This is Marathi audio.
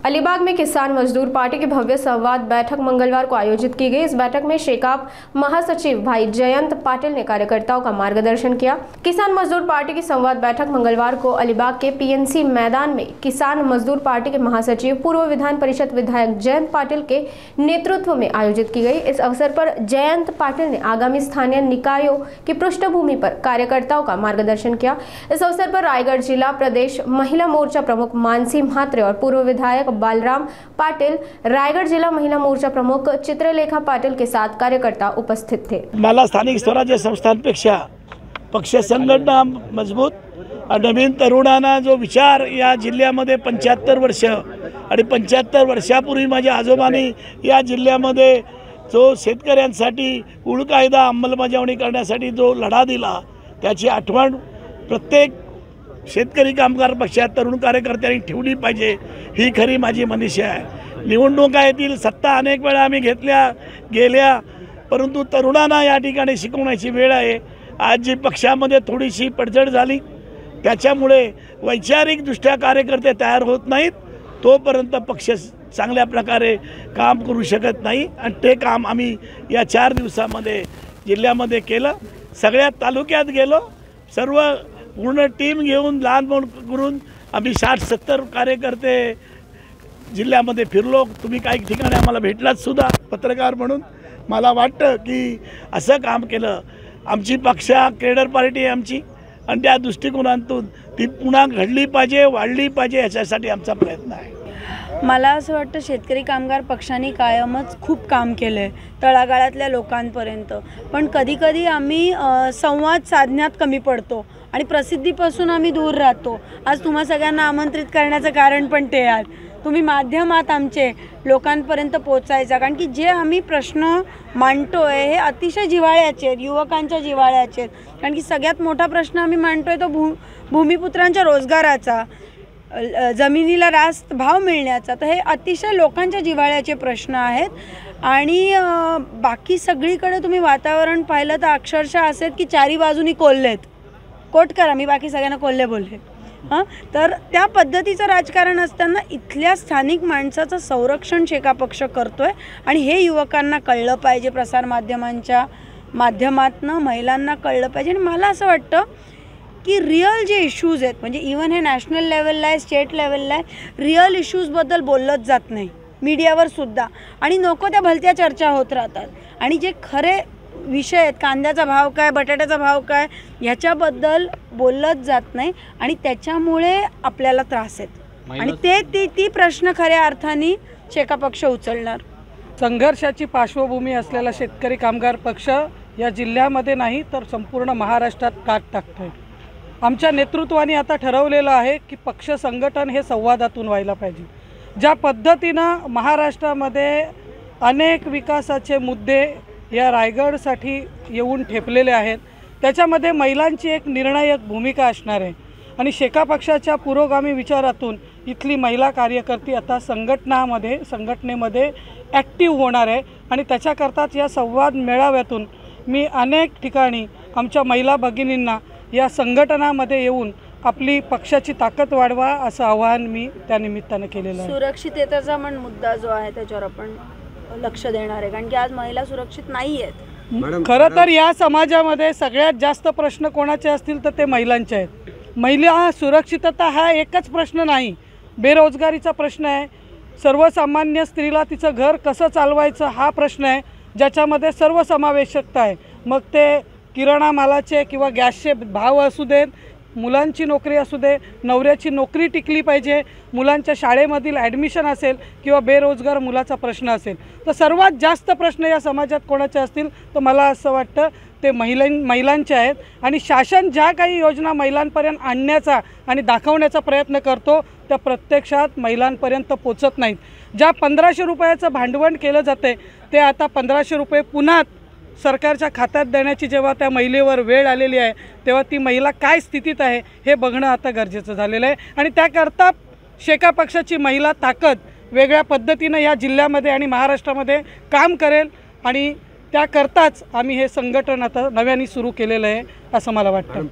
अलीबाग में किसान मजदूर पार्टी की भव्य संवाद बैठक मंगलवार को आयोजित की गई। इस बैठक में शेकाप महासचिव भाई जयंत पाटिल ने कार्यकर्ताओं का मार्गदर्शन किया। किसान मजदूर पार्टी की संवाद बैठक मंगलवार को अलीबाग के पीएनसी मैदान में किसान मजदूर पार्टी के महासचिव पूर्व विधान परिषद विधायक जयंत पाटिल के नेतृत्व में आयोजित की गई। इस अवसर पर जयंत पाटिल ने आगामी स्थानीय निकायों की पृष्ठभूमि पर कार्यकर्ताओं का मार्गदर्शन किया। इस अवसर पर रायगढ़ जिला प्रदेश महिला मोर्चा प्रमुख मानसी म्हात्रे और पूर्व विधायक बालराम पाटिल, रायगढ़ जिला महिला मोर्चा प्रमुख चित्रलेखा पाटिल के साथ कार्यकर्ता उपस्थित थे। मला स्थानिक स्वराज्य संस्थांपेक्षा पक्ष संघटना मजबूत, नवीन तरुणांना जो विचार या जिल्ह्यामध्ये 75 वर्ष आणि 75 वर्षापूर्वी माझ्या आजोबांनी या जिल्ह्यामध्ये जो शेतकऱ्यांसाठी कुळ कायदा अंमलबजावणी करण्यासाठी जो लढा दिला त्याची आठवण प्रत्येक शेतकरी कामगार पक्षात तरुण कार्यकर्त्यांनी ठेवली पाहिजे, ही खरी माझी मनीषा आहे। निवडणुका येतील, सत्ता अनेक वेळा आम्ही गेल्या, परंतु तरुणांना या ठिकाणी शिकवण्याची वेळ आहे। आज जी पक्षामध्ये थोडीशी पडझड झाली त्याच्यामुळे वैचारिकदृष्ट्या कार्यकर्ते तयार होत नाहीत, तोपर्यंत पक्ष चांगल्या प्रकारे काम करू शकत नाही आणि ते काम आम्ही या 4 दिवसामध्ये जिल्ह्यामध्ये केलं। सगळ्या तालुक्यात गेलो, सर्व पूर्ण टीम घेऊन लहान मोठं करून आम्ही 60-70 कार्यकर्ते जिल्ह्यामध्ये फिरलो। तुम्ही काही ठिकाणी आम्हाला भेटलात सुद्धा पत्रकार म्हणून। मला वाटतं की असं काम केलं, आमची पक्ष केडर पार्टी आहे आमची आणि त्या दृष्टिकोनातून ती पुन्हा घडली पाहिजे, वाढली पाहिजे, याच्यासाठी आमचा प्रयत्न आहे। मला असं वाटतं शेतकरी कामगार पक्षाने कायमच खूप काम केलं आहे तळागाळातल्या लोकांपर्यंत, पण कधीकधी आम्ही संवाद साधण्यात कमी पडतो आणि प्रसिद्धीपासून आम्ही दूर राहतो। आज तुम्हा सगळ्यांना आमंत्रित करण्याचं कारण पण ते आहे, तुम्ही माध्यमात आमचे लोकांपर्यंत पोहोचायचा, कारण की जे आम्ही प्रश्न मांडतोय हे अतिशय जिव्हाळ्याचे आहेत, युवकांच्या जिव्हाळ्याचे आहेत। कारण की सगळ्यात मोठा प्रश्न आम्ही मांडतोय तो भूमिपुत्रांच्या रोजगाराचा, जमिनीला रास्त भाव मिळण्याचा, तर हे अतिशय लोकांच्या जिव्हाळ्याचे प्रश्न आहेत। आणि बाकी सगळीकडे तुम्ही वातावरण पाहिलं तर अक्षरशः असेल की चारी बाजूनी कोल्हेत, कोट करा, मी बाकी सगळ्यांना कोल्हे बोलले तर त्या पद्धतीचं राजकारण असताना इथल्या स्थानिक माणसाचं संरक्षण शेका पक्ष करतोय आणि हे युवकांना कळलं पाहिजे, प्रसारमाध्यमांच्या माध्यमातून महिलांना कळलं पाहिजे। आणि मला असं वाटतं की रिअल जे इश्यूज आहेत, म्हणजे इवन हे नॅशनल लेवलला आहे, स्टेट लेवलला आहे, रिअल इश्यूजबद्दल बोललंच जात नाही मीडियावर सुद्धा, आणि नको त्या भलत्या चर्चा होत राहतात। आणि जे खरे विषय आहेत, कांद्याचा भाव काय, बटाट्याचा भाव काय, ह्याच्याबद्दल बोललंच जात नाही आणि त्याच्यामुळे आपल्याला त्रास आहेत आणि ती प्रश्न खऱ्या अर्थाने शेका पक्ष उचलणार। संघर्षाची पार्श्वभूमी असलेला शेतकरी कामगार पक्ष या जिल्ह्यामध्ये नाही तर संपूर्ण महाराष्ट्रात काट टाकतोय। आमच्या नेतृत्वाने आता ठरवलेलं आहे की पक्ष संघटन हे संवादातून व्हायला पाहिजे। ज्या पद्धतीनं महाराष्ट्रामध्ये अनेक विकासाचे मुद्दे या रायगडसाठी येऊन ठेपलेले आहेत, त्याच्यामध्ये महिलांची एक निर्णायक भूमिका असणार आहे आणि शेका पक्षाच्या पुरोगामी विचारातून इथली महिला कार्यकर्ती आता संघटनेमध्ये ॲक्टिव्ह होणार आहे आणि त्याच्याकरताच या संवाद मेळाव्यातून मी अनेक ठिकाणी आमच्या महिला भगिनींना या संघटनामध्ये येऊन आपली पक्षाची ताकद वाढवा असं आवाहन मी त्या निमित्तानं केलेलं आहे। सुरक्षिततेचा मुद्दा जो आहे त्याच्यावर आपण लक्ष देणार आहे, कारण की आज महिला सुरक्षित नाही आहेत। खरं तर या समाजामध्ये सगळ्यात जास्त प्रश्न कोणाचे असतील तर ते महिलांचे आहेत। महिला सुरक्षितता हा एकच प्रश्न नाही, बेरोजगारीचा प्रश्न आहे, सर्वसामान्य स्त्रीला तिचं घर कसं चालवायचं हा प्रश्न आहे, ज्याच्यामध्ये सर्व समावेशकता आहे। मग ते किराणा मालाचे किंवा गॅसचे भाव असू देत, मुलांची नोकरी असू दे, नवऱ्याची नोकरी टिकली पाहिजे, मुलांच्या शाळेमधील ॲडमिशन असेल किंवा बेरोजगार मुलाचा प्रश्न असेल, तर सर्वात जास्त प्रश्न या समाजात कोणाचे असतील तर मला असं वाटतं ते महिलांचे आहेत। आणि शासन ज्या काही योजना महिलांपर्यंत आणण्याचा आणि दाखवण्याचा प्रयत्न करतो त्या प्रत्यक्षात महिलांपर्यंत पोचत नाहीत। ज्या 1500 रुपयाचं भांडवल केलं जाते ते आता 1500 रुपये पुन्हा सरकारच्या खात्यात देण्याची जेव्हा त्या महिलेवर वेळ आलेली आहे तेव्हा ती महिला काय स्थितीत आहे हे बघणं आता गरजेचं झालेलं आहे आणि त्याकरता शेका पक्षाची महिला ताकद वेगळ्या पद्धतीनं या जिल्ह्यामध्ये आणि महाराष्ट्रामध्ये काम करेल आणि त्याकरताच आम्ही हे संघटन आता नव्याने सुरू केलेलं आहे असं मला वाटतं।